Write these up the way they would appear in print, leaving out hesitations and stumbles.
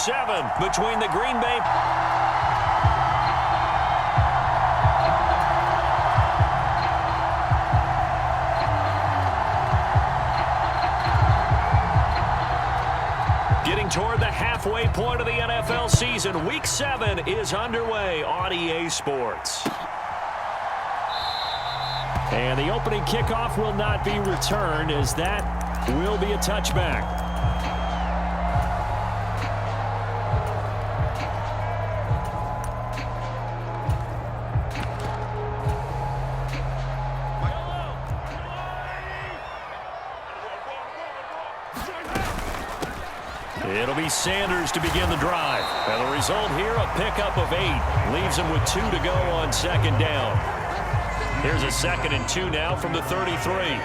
7 between the Green Bay. Getting toward the halfway point of the NFL season, Week 7 is underway on EA Sports. And the opening kickoff will not be returned, as that will be a touchback. It'll be Sanders to begin the drive. And the result here, a pickup of 8. Leaves him with 2 to go on second down. Here's a 2nd and 2 now from the 33.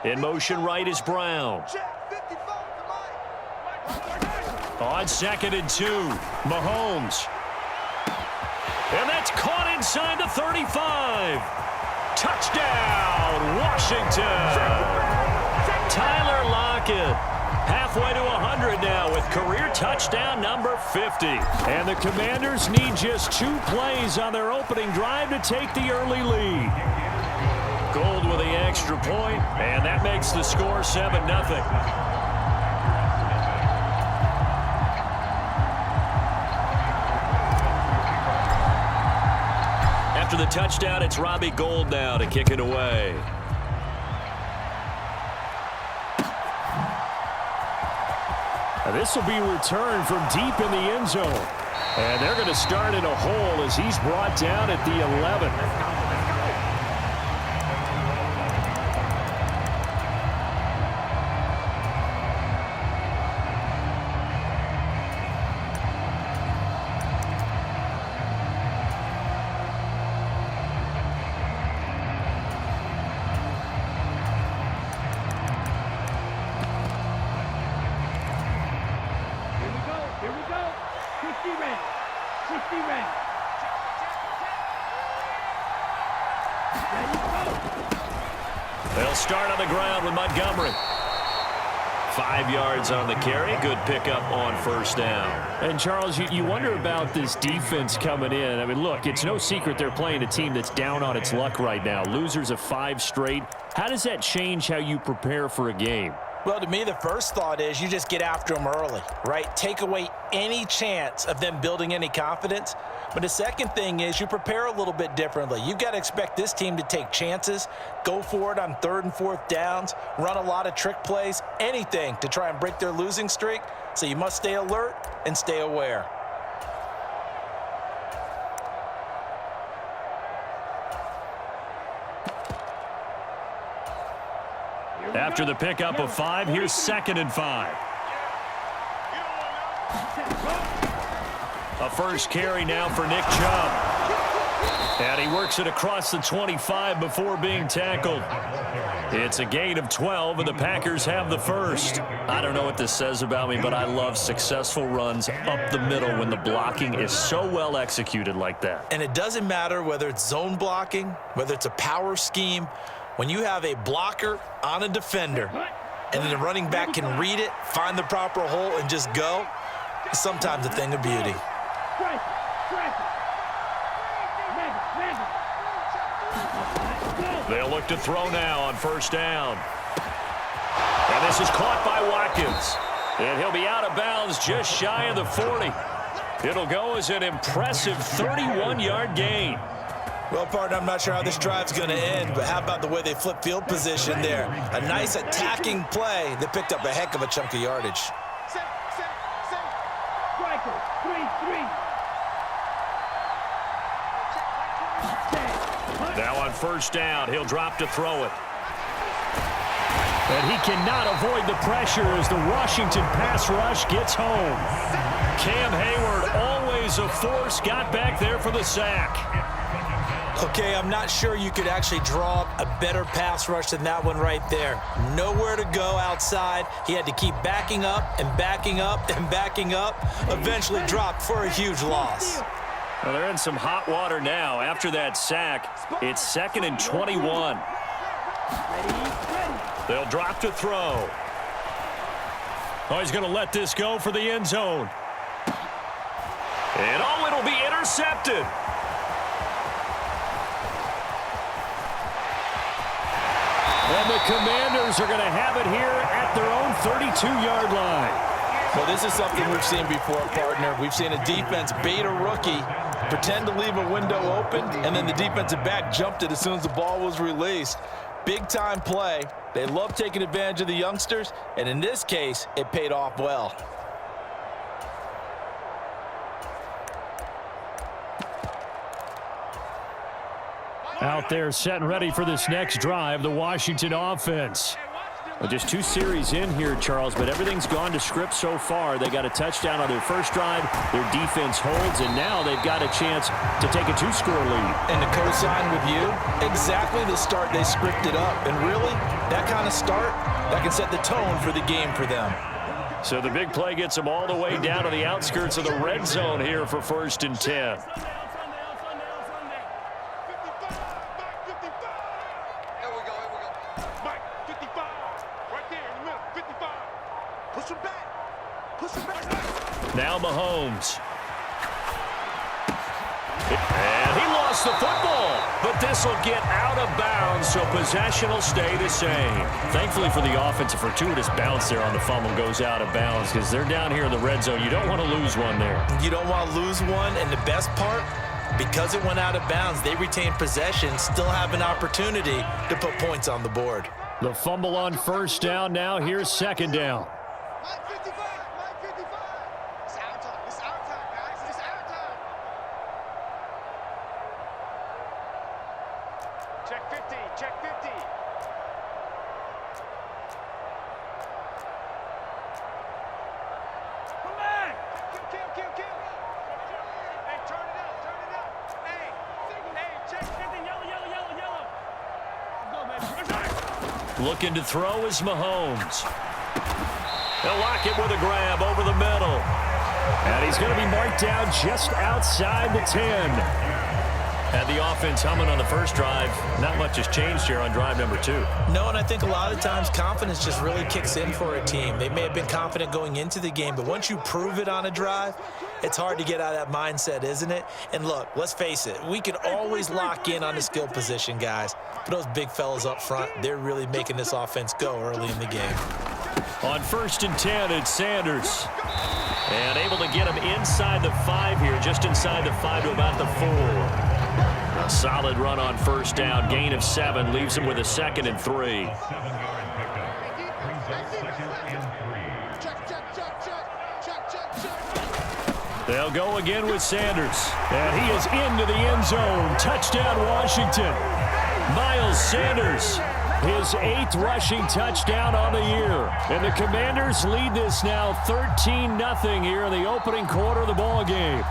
In motion right is Brown. On 2nd and 2, Mahomes. And that's caught inside the 35. Touchdown, Washington. Tyler Lockett, halfway to 100 now with career touchdown number 50. And the Commanders need just 2 plays on their opening drive to take the early lead. Gold with the extra point, and that makes the score 7-0. After the touchdown, it's Robbie Gould now to kick it away. Now this will be returned from deep in the end zone. And they're going to start in a hole as he's brought down at the 11. They'll start on the ground with Montgomery. 5 yards on the carry. Good pickup on first down. And, Charles, you wonder about this defense coming in. I mean, look, it's no secret they're playing a team that's down on its luck right now. Losers of 5 straight. How does that change how you prepare for a game? Well, to me, the first thought is you just get after them early, right? Take away any chance of them building any confidence. But the second thing is you prepare a little bit differently. You've got to expect this team to take chances, go for it on 3rd and 4th downs, run a lot of trick plays, anything to try and break their losing streak. So you must stay alert and stay aware. After the pickup of 5, here's 2nd and 5. A first carry now for Nick Chubb. And he works it across the 25 before being tackled. It's a gain of 12, and the Packers have the first. I don't know what this says about me, but I love successful runs up the middle when the blocking is so well executed like that. And it doesn't matter whether it's zone blocking, whether it's a power scheme. When you have a blocker on a defender, and then the running back can read it, find the proper hole, and just go, it's sometimes a thing of beauty. They'll look to throw now on first down. And this is caught by Watkins. And he'll be out of bounds just shy of the 40. It'll go as an impressive 31-yard gain. Well, partner, I'm not sure how this drive's going to end, but how about the way they flip field position there? A nice attacking play that picked up a heck of a chunk of yardage. Now on first down, he'll drop to throw it. And he cannot avoid the pressure as the Washington pass rush gets home. Cam Hayward, always a force, got back there for the sack. Okay, I'm not sure you could actually draw up a better pass rush than that one right there. Nowhere to go outside. He had to keep backing up and backing up and backing up. Eventually dropped for a huge loss. Well, they're in some hot water now. After that sack, it's 2nd and 21. They'll drop to throw. Oh, he's going to let this go for the end zone. And oh, it'll be intercepted. And the Commanders are going to have it here at their own 32-yard line. Well, this is something we've seen before, partner. We've seen a defense bait a rookie, pretend to leave a window open, and then the defensive back jumped it as soon as the ball was released. Big-time play. They love taking advantage of the youngsters, and in this case, it paid off well. Out there set and ready for this next drive, the Washington offense. Well, just 2 series in here, Charles, but everything's gone to script so far. They got a touchdown on their first drive. Their defense holds, and now they've got a chance to take a 2-score lead. And to co-sign with you, exactly the start they scripted up. And really, that kind of start, that can set the tone for the game for them. So the big play gets them all the way down to the outskirts of the red zone here for 1st and 10. Now Mahomes. And he lost the football, but this will get out of bounds, so possession will stay the same. Thankfully for the offense, a fortuitous bounce there on the fumble goes out of bounds because they're down here in the red zone. You don't want to lose one there. You don't want to lose one, and the best part, because it went out of bounds, they retain possession, still have an opportunity to put points on the board. The fumble on 1st down. Now here's 2nd down. Looking to throw is Mahomes. He'll lock it with a grab over the middle. And he's going to be marked down just outside the 10. Had the offense humming on the first drive. Not much has changed here on drive number 2. No, and I think a lot of times confidence just really kicks in for a team. They may have been confident going into the game, but once you prove it on a drive, it's hard to get out of that mindset, isn't it? And look, let's face it, we can always lock in on the skill position, guys. But those big fellas up front, they're really making this offense go early in the game. On 1st and 10, it's Sanders. And able to get him inside the 5 here, just inside the 5 to about the 4. A solid run on 1st down. Gain of 7 leaves him with a 2nd and 3. They'll go again with Sanders. And he is into the end zone. Touchdown, Washington. Miles Sanders, his 8th rushing touchdown on the year. And the Commanders lead this now 13-0 here in the opening quarter of the ball game.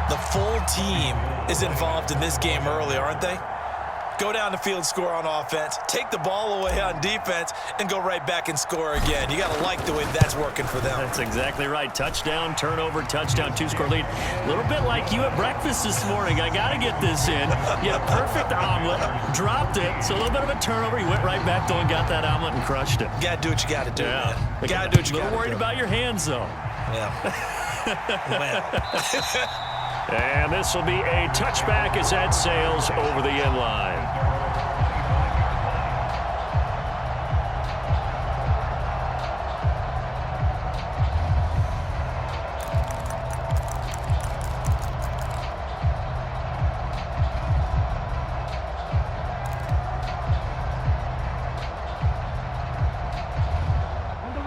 The full team is involved in this game early, aren't they? Go down the field, score on offense, take the ball away on defense, and go right back and score again. You got to like the way that's working for them. That's exactly right. Touchdown, turnover, touchdown, 2-score lead. A little bit like you at breakfast this morning. I got to get this in. You had a perfect omelet, dropped it, so a little bit of a turnover. You went right back, though, and got that omelet and crushed it. You got to do what you got to do, yeah. Man. You got to do what you got to do. A little worried about your hands, though. Yeah. And this will be a touchback as that sails over the end line.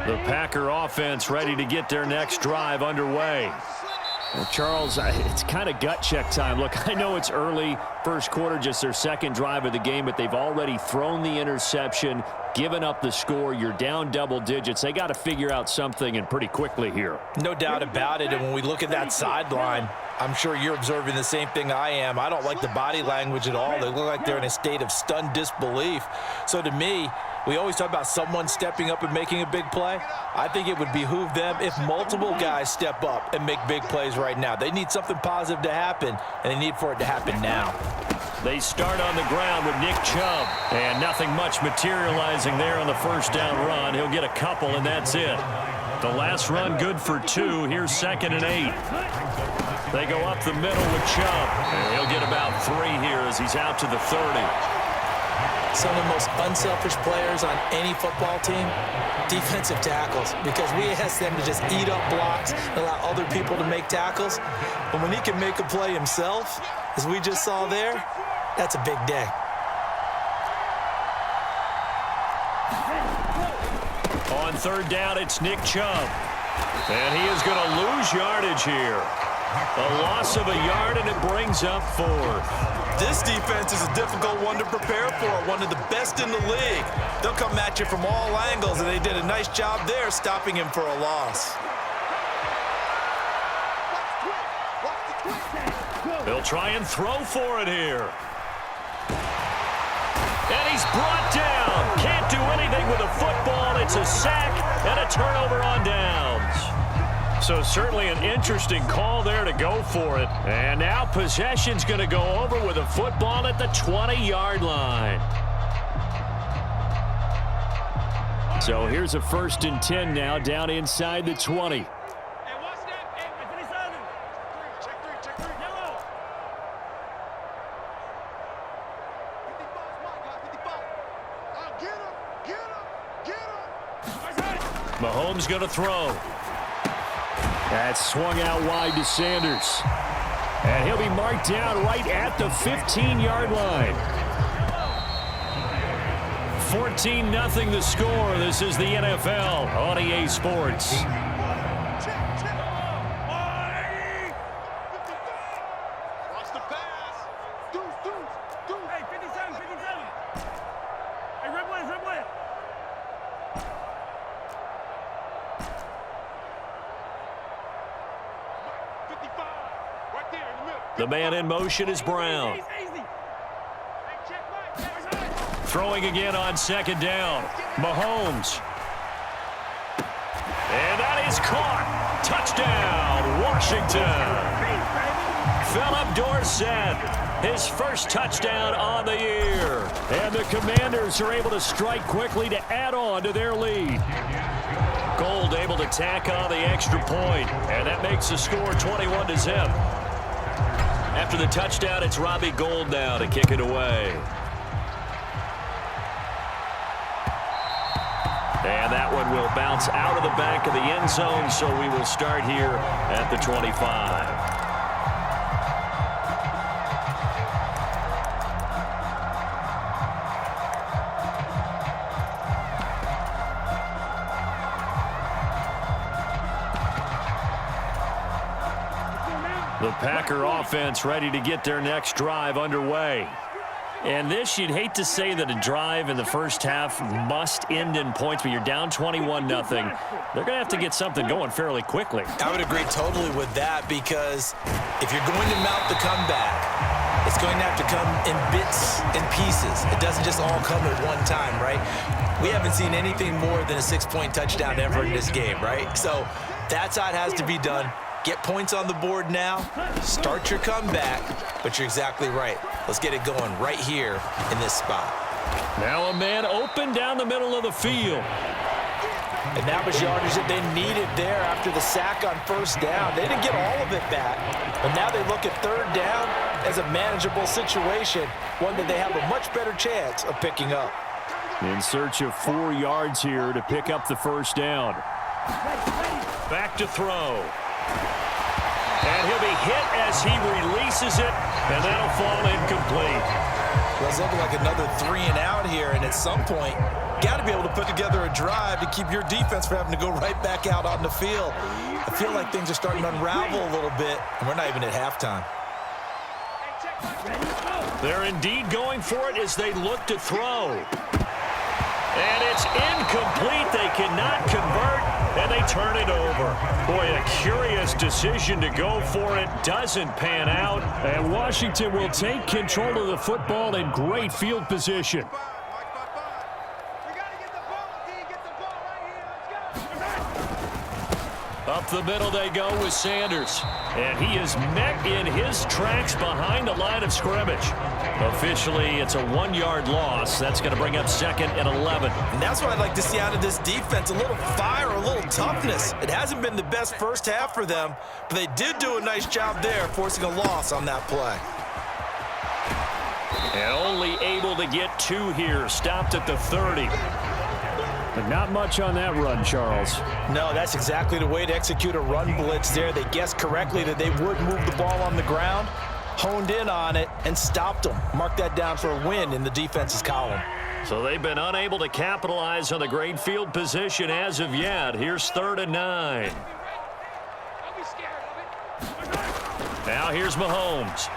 The Packer offense ready to get their next drive underway. Well, Charles, it's kind of gut check time. Look, I know it's early, first quarter, just their 2nd drive of the game, but they've already thrown the interception, given up the score. You're down double digits. They got to figure out something, and pretty quickly here. No doubt about it, and when we look at that sideline, I'm sure you're observing the same thing I am. I don't like the body language at all. They look like they're in a state of stunned disbelief. So to me, We always talk about someone stepping up and making a big play. I think it would behoove them if multiple guys step up and make big plays right now. They need something positive to happen, and they need for it to happen now. They start on the ground with Nick Chubb, and nothing much materializing there on the first down run. He'll get a couple, and that's it. The last run good for 2. Here's 2nd and 8. They go up the middle with Chubb, and he'll get about 3 here as he's out to the 30. Some of the most unselfish players on any football team, defensive tackles, because we ask them to just eat up blocks and allow other people to make tackles. But when he can make a play himself, as we just saw there, that's a big day. On 3rd down, it's Nick Chubb. And he is going to lose yardage here. A loss of a yard, and it brings up 4th. This defense is a difficult one to prepare for, one of the best in the league. They'll come at you from all angles, and they did a nice job there stopping him for a loss. They'll try and throw for it here. And he's brought down. Can't do anything with a football. It's a sack and a turnover on downs. So certainly an interesting call there to go for it. And now possession's going to go over with a football at the 20-yard line. So here's a 1st and 10 now down inside the 20. Mahomes going to throw. That's swung out wide to Sanders. And he'll be marked down right at the 15-yard line. 14-0 the score. This is the NFL on EA Sports. The man in motion is Brown. Throwing again on 2nd down. Mahomes. And that is caught. Touchdown, Washington. Philip Dorsett, his first touchdown on the year. And the Commanders are able to strike quickly to add on to their lead. Gold able to tack on the extra point, and that makes the score 21-0. After the touchdown, it's Robbie Gould now to kick it away. And that one will bounce out of the back of the end zone, so we will start here at the 25. The Packer offense ready to get their next drive underway. And this, you'd hate to say that a drive in the first half must end in points, but you're down 21-0. They're going to have to get something going fairly quickly. I would agree totally with that, because if you're going to mount the comeback, it's going to have to come in bits and pieces. It doesn't just all come at one time, right? We haven't seen anything more than a 6-point touchdown ever in this game, right? So that's how it has to be done. Get points on the board now, start your comeback, but you're exactly right. Let's get it going right here in this spot. Now a man open down the middle of the field. And that was yardage that they needed there after the sack on 1st down. They didn't get all of it back, but now they look at 3rd down as a manageable situation, one that they have a much better chance of picking up. In search of 4 yards here to pick up the 1st down. Back to throw. And he'll be hit as he releases it, and that'll fall incomplete. Well, it's looking like another 3 and out here, and at some point, got to be able to put together a drive to keep your defense from having to go right back out on the field. I feel like things are starting to unravel a little bit, and we're not even at halftime. They're indeed going for it as they look to throw. And it's incomplete. They cannot convert, and they turn it over. Boy, a curious decision to go for it. Doesn't pan out, and Washington will take control of the football in great field position. the middle they go with Sanders. And he is met in his tracks behind the line of scrimmage. Officially, it's a 1-yard loss. That's going to bring up 2nd and 11. And that's what I'd like to see out of this defense, a little fire, a little toughness. It hasn't been the best first half for them, but they did do a nice job there, forcing a loss on that play. And only able to get 2 here, stopped at the 30. But not much on that run, Charles. No, that's exactly the way to execute a run blitz there. They guessed correctly that they would move the ball on the ground, honed in on it, and stopped them. Mark that down for a win in the defense's column. So they've been unable to capitalize on the great field position as of yet. Here's 3rd and 9. Now here's Mahomes.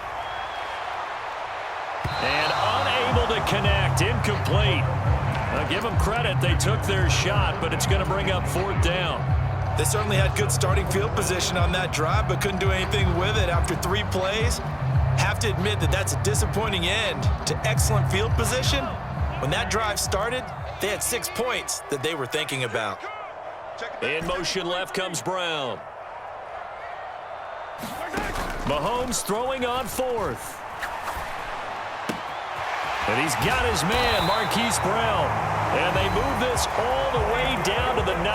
And unable to connect, incomplete. Now give them credit, they took their shot, but it's going to bring up 4th down. They certainly had good starting field position on that drive, but couldn't do anything with it after 3 plays. Have to admit that that's a disappointing end to excellent field position. When that drive started, they had 6 points that they were thinking about. In motion left comes Brown. Mahomes throwing on 4th. And he's got his man, Marquise Brown. And they move this all the way down to the 9.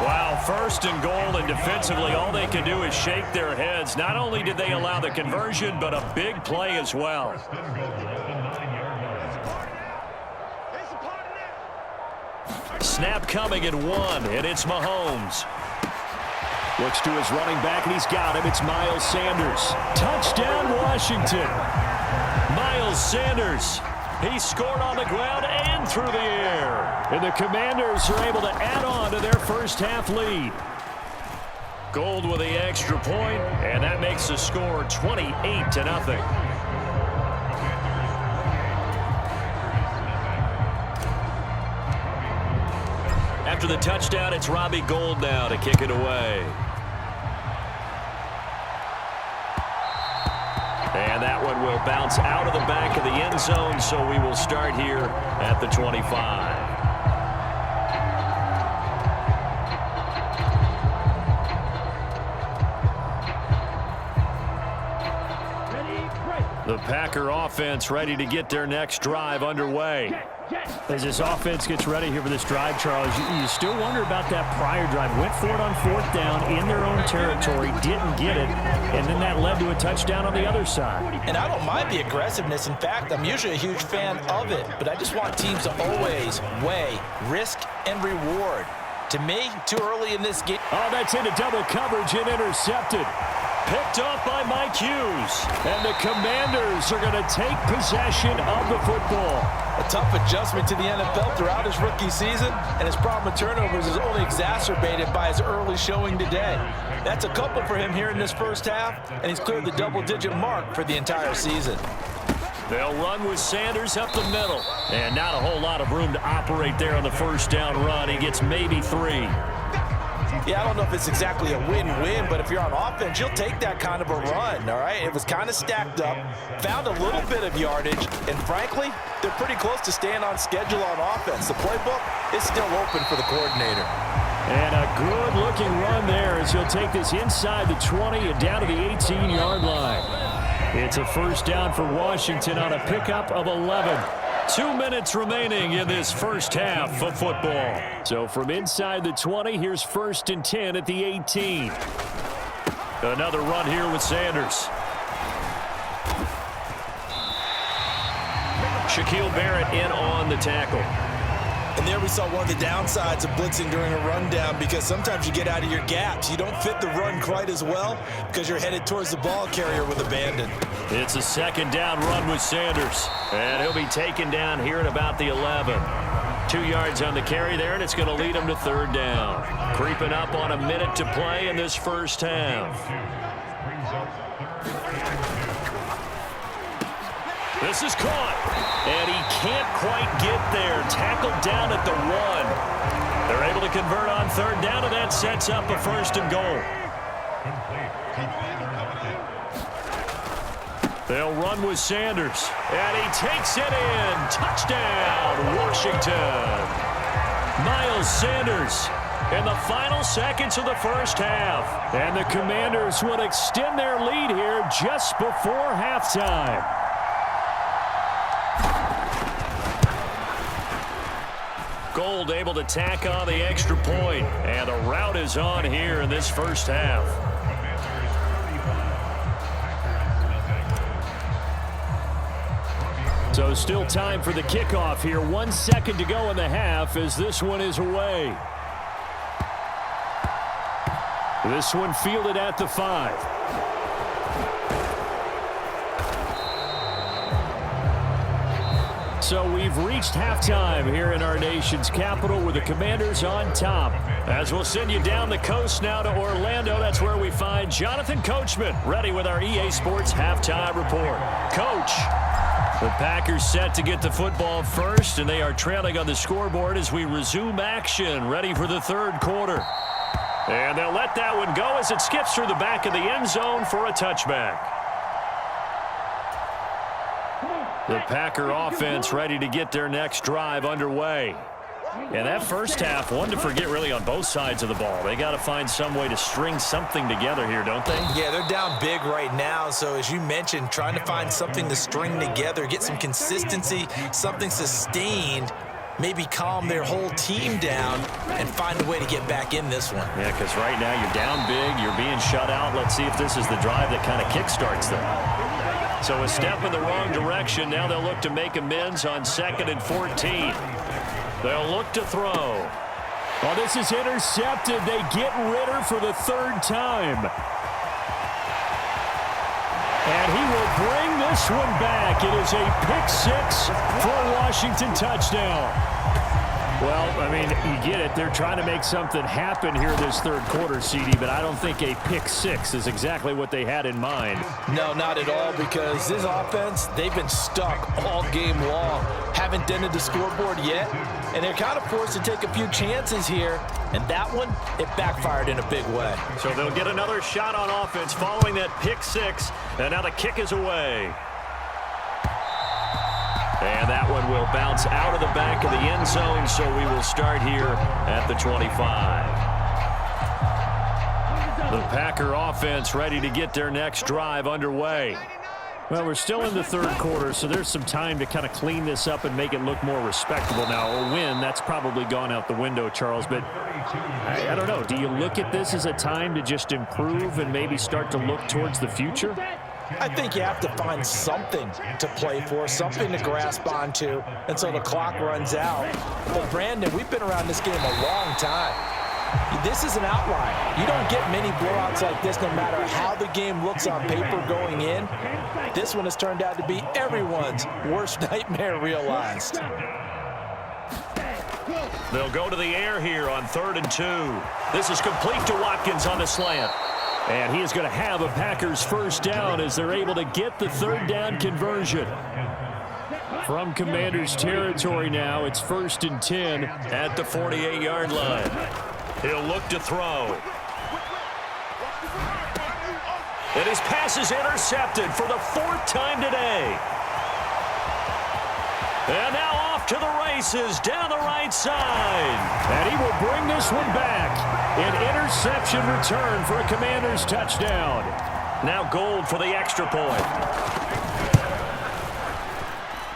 Wow, 1st and goal, and defensively all they can do is shake their heads. Not only did they allow the conversion, but a big play as well. Snap coming at 1, and it's Mahomes. Looks to his running back, and he's got him. It's Miles Sanders. Touchdown, Washington. Miles Sanders. He scored on the ground and through the air. And the Commanders are able to add on to their first half lead. Gold with the extra point, and that makes the score 28-0. After the touchdown, it's Robbie Gould now to kick it away. And that one will bounce out of the back of the end zone, so we will start here at the 25. The Packer offense ready to get their next drive underway. As this offense gets ready here for this drive, Charles, you still wonder about that prior drive. Went for it on 4th down in their own territory, didn't get it, and then that led to a touchdown on the other side. And I don't mind the aggressiveness. In fact, I'm usually a huge fan of it, but I just want teams to always weigh risk and reward. To me, too early in this game. Oh, that's into double coverage and intercepted. Picked off by Mike Hughes. And the Commanders are going to take possession of the football. A tough adjustment to the NFL throughout his rookie season, and his problem with turnovers is only exacerbated by his early showing today. That's a couple for him here in this first half, and he's cleared the double-digit mark for the entire season. They'll run with Sanders up the middle. And not a whole lot of room to operate there on the first down run. He gets maybe 3. Yeah, I don't know if it's exactly a win-win, but if you're on offense, you'll take that kind of a run, all right? It was kind of stacked up, found a little bit of yardage, and frankly, they're pretty close to staying on schedule on offense. The playbook is still open for the coordinator. And a good-looking run there as he'll take this inside the 20 and down to the 18-yard line. It's a first down for Washington on a pickup of 11. 2 minutes remaining in this first half of football. So from inside the 20, here's 1st and 10 at the 18. Another run here with Sanders. Shaquille Barrett in on the tackle. And there we saw one of the downsides of blitzing during a rundown, because sometimes you get out of your gaps. You don't fit the run quite as well because you're headed towards the ball carrier with abandon. It's a 2nd down run with Sanders. And he'll be taken down here at about the 11. 2 yards on the carry there, and it's going to lead him to 3rd down. Creeping up on a minute to play in this first half. This is caught. And he can't quite get there. Tackled down at the 1. They're able to convert on 3rd down, and that sets up a 1st and goal. They'll run with Sanders. And he takes it in. Touchdown, Washington. Miles Sanders. in the final seconds of the first half. And the Commanders would extend their lead here just before halftime. Gold able to tack on the extra point, and the rout is on here in this first half. So still time for the kickoff here. 1 second to go in the half as this one is away. This one fielded at the 5. So we've reached halftime here in our nation's capital with the Commanders on top. As we'll send you down the coast now to Orlando, that's where we find Jonathan Coachman ready with our EA Sports halftime report. Coach. The Packers set to get the football first, and they are trailing on the scoreboard as we resume action, ready for the third quarter. And they'll let that one go as it skips through the back of the end zone for a touchback. The Packer offense ready to get their next drive underway. And that first half, one to forget really on both sides of the ball. They got to find some way to string something together here, don't they? Yeah, they're down big right now. So as you mentioned, trying to find something to string together, get some consistency, something sustained, maybe calm their whole team down and find a way to get back in this one. Yeah, because right now you're down big, you're being shut out. Let's see if this is the drive that kind of kickstarts them. So a step in the wrong direction. Now they'll look to make amends on 2nd and 14. They'll look to throw. Well, this is intercepted. They get Ritter for the 3rd time. And he will bring this one back. It is a pick-6 for a Washington touchdown. Well, I mean, you get it. They're trying to make something happen here this third quarter, CD, but I don't think a pick-6 is exactly what they had in mind. No, not at all, because this offense, they've been stuck all game long. Haven't dented the scoreboard yet, and they're kind of forced to take a few chances here, and that one, it backfired in a big way. So they'll get another shot on offense following that pick-6, and now the kick is away. And that one will bounce out of the back of the end zone, so we will start here at the 25. The Packer offense ready to get their next drive underway. Well, we're still in the third quarter, so there's some time to kind of clean this up and make it look more respectable now. A win, that's probably gone out the window, Charles, but I don't know. Do you look at this as a time to just improve and maybe start to look towards the future? I think you have to find something to play for, something to grasp onto until the clock runs out. But, Brandon, we've been around this game a long time. This is an outlier. You don't get many blowouts like this no matter how the game looks on paper going in. This one has turned out to be everyone's worst nightmare realized. They'll go to the air here on 3rd and 2. This is complete to Watkins on the slant. And he is going to have a Packers first down as they're able to get the 3rd down conversion. From Commanders territory now, it's 1st and 10 at the 48-yard line. He'll look to throw. And his pass is intercepted for the 4th time today. And now off to the races down the right side. And he will bring this one back. An interception return for a Commanders touchdown. Now Gold for the extra point.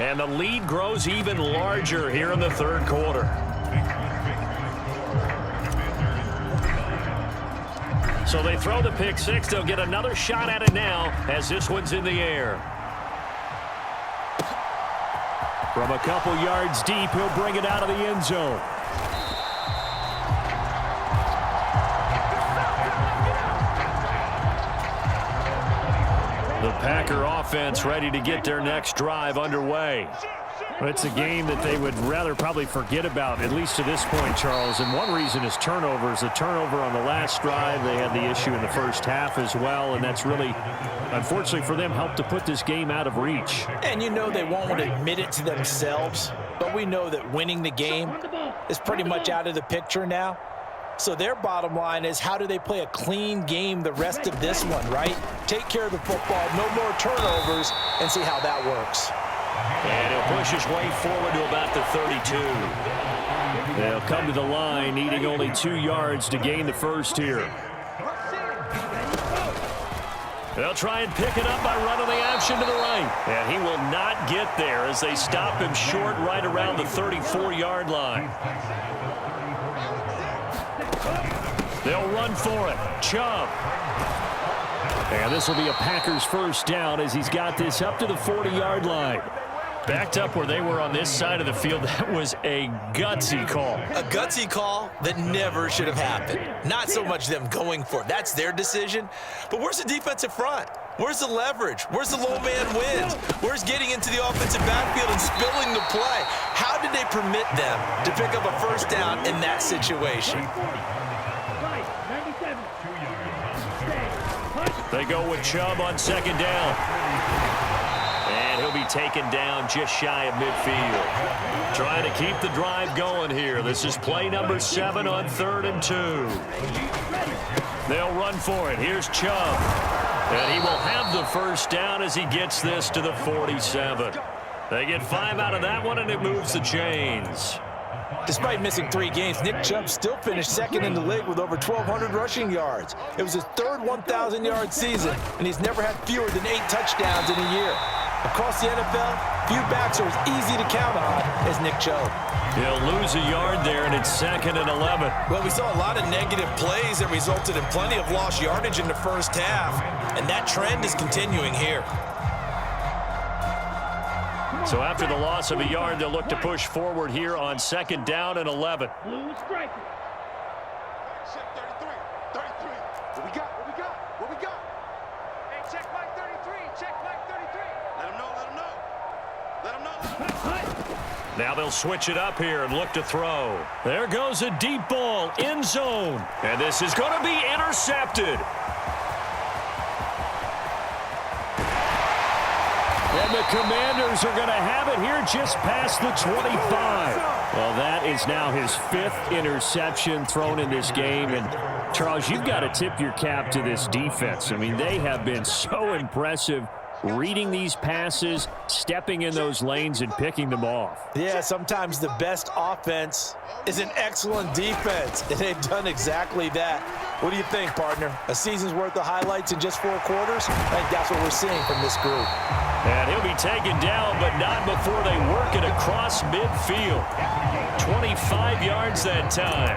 And the lead grows even larger here in the third quarter. So they throw the pick-6. They'll get another shot at it now as this one's in the air. From a couple yards deep, he'll bring it out of the end zone. The Packer offense ready to get their next drive underway. It's a game that they would rather probably forget about, at least to this point, Charles. And one reason is turnovers. A turnover on the last drive. They had the issue in the first half as well, and that's really, unfortunately for them, helped to put this game out of reach. And you know they won't admit it to themselves, but we know that winning the game is pretty much out of the picture now. So their bottom line is, how do they play a clean game the rest of this one, right? Take care of the football, no more turnovers, and see how that works. And he'll push his way forward to about the 32. They'll come to the line, needing only 2 yards to gain the first here. They'll try and pick it up by running the option to the right. And he will not get there as they stop him short right around the 34-yard line. They'll run for it. Chubb. And this will be a Packers first down as he's got this up to the 40-yard line. Backed up where they were on this side of the field. That was a gutsy call. A gutsy call that never should have happened. Not so much them going for it. That's their decision. But where's the defensive front? Where's the leverage? Where's the low man wins? Where's getting into the offensive backfield and spilling the play? How did they permit them to pick up a first down in that situation? They go with Chubb on second down. And he'll be taken down just shy of midfield. Trying to keep the drive going here. This is play number 7 on 3rd and 2. They'll run for it. Here's Chubb. And he will have the first down as he gets this to the 47. They get 5 out of that one, and it moves the chains. Despite missing 3 games, Nick Chubb still finished second in the league with over 1,200 rushing yards. It was his 3rd 1,000-yard season, and he's never had fewer than 8 touchdowns in a year. Across the NFL, few backs are as easy to count on as Nick Chubb. He'll lose a yard there, and it's 2nd and 11. Well, we saw a lot of negative plays that resulted in plenty of lost yardage in the first half, and that trend is continuing here. So after the loss of a yard, they'll look to push forward here on 2nd down and 11. Blue striker. 33. What we got? What we got? Hey, check Mike 33. Check Mike 33. Let him know. Now they'll switch it up here and look to throw. There goes a deep ball, end zone. And this is going to be intercepted. And the Commanders are going to have it here just past the 25. Well, that is now his 5th interception thrown in this game. And, Charles, you've got to tip your cap to this defense. I mean, they have been so impressive reading these passes, stepping in those lanes, and picking them off. Yeah, sometimes the best offense is an excellent defense, and they've done exactly that. What do you think, partner? A season's worth of highlights in just 4 quarters? I think that's what we're seeing from this group. And he'll be taken down, but not before they work it across midfield. 25 yards that time.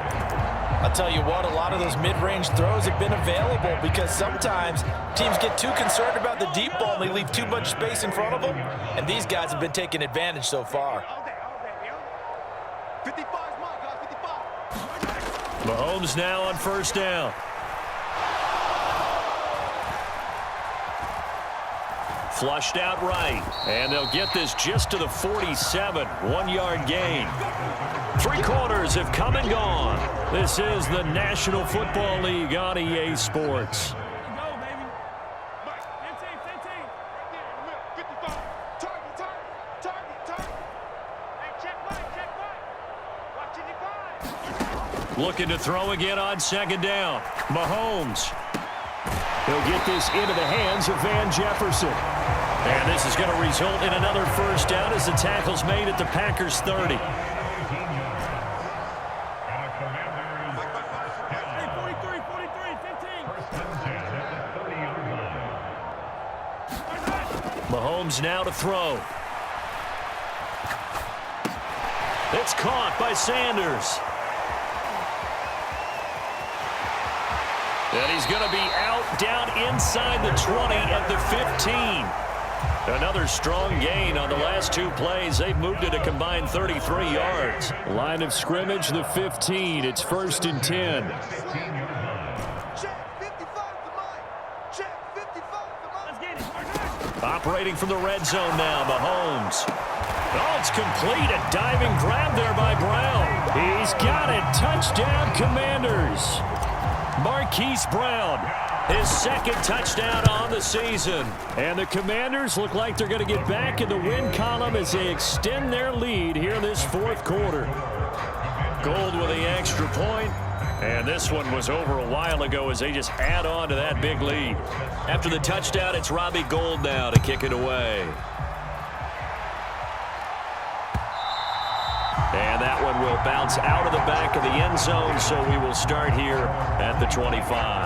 I'll tell you what, a lot of those mid-range throws have been available because sometimes teams get too concerned about the deep ball and they leave too much space in front of them, and these guys have been taking advantage so far. 55 mark, guys, 55. Mahomes now on first down. Flushed out right, and they'll get this just to the 47, 1-yard gain. 3 quarters have come and gone. This is the National Football League on EA Sports. Looking to throw again on second down. Mahomes. He'll get this into the hands of Van Jefferson. And this is going to result in another first down as the tackle's made at the Packers' 30. Mahomes now to throw. It's caught by Sanders. And he's going to be out down inside the 20 at the 15. Another strong gain on the last 2 plays. They've moved it a combined 33 yards. Line of scrimmage, the 15. It's 1st and 10. Operating from the red zone now, Mahomes. Oh, it's complete. A diving grab there by Brown. He's got it. Touchdown, Commanders. Marquise Brown, his 2nd touchdown on the season. And the Commanders look like they're going to get back in the win column as they extend their lead here in this 4th quarter. Gold with the extra point. And this one was over a while ago as they just add on to that big lead. After the touchdown, it's Robbie Gould now to kick it away. that one will bounce out of the back of the end zone, so we will start here at the 25.